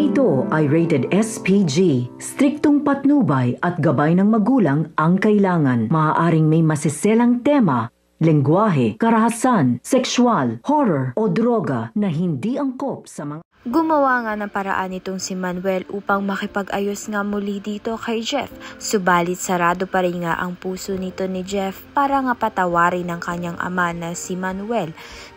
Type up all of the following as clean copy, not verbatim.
ito ay rated SPG. Striktong patnubay at gabay ng magulang ang kailangan. Maaaring may masiselang tema, lengguwahe, karahasan, sexual, horror o droga na hindi angkop sa mga... Gumawa nga ng paraan itong si Manuel upang makipag-ayos nga muli dito kay Jeff. Subalit sarado pa rin nga ang puso nito ni Jeff para nga patawarin ng kanyang ama na si Manuel.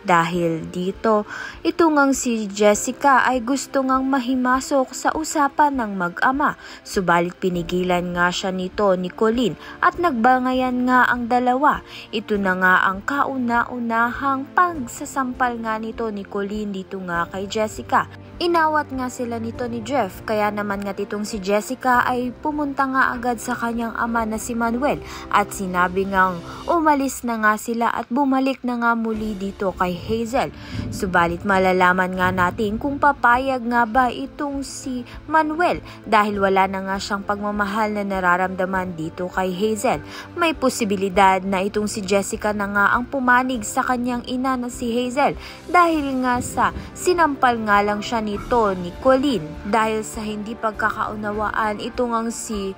Dahil dito, ito ngang si Jessica ay gusto ngang mahimasok sa usapan ng mag-ama. Subalit pinigilan nga siya nito ni Colleen at nagbangayan nga ang dalawa. Ito na nga ang kauna-unahang pagsasampal nga nito ni Colleen dito nga kay Jessica. Inawat nga sila nito ni Jeff, kaya naman nga titong si Jessica ay pumunta nga agad sa kanyang ama na si Manuel at sinabi ngang umalis na nga sila at bumalik na nga muli dito kay Hazel. Subalit malalaman nga natin kung papayag nga ba itong si Manuel dahil wala na nga siyang pagmamahal na nararamdaman dito kay Hazel. May posibilidad na itong si Jessica na nga ang pumanig sa kanyang ina na si Hazel dahil nga sa sinampal nga lang siya nito ni Colleen. Dahil sa hindi pagkakaunawaan, ito ngang si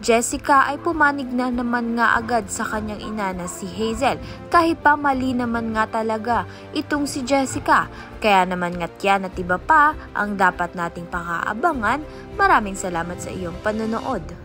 Jessica ay pumanig na naman nga agad sa kanyang ina na si Hazel. Kahit pa mali naman nga talaga itong si Jessica. Kaya naman nga't yan at iba pa ang dapat nating pakaabangan. Maraming salamat sa iyong panonood.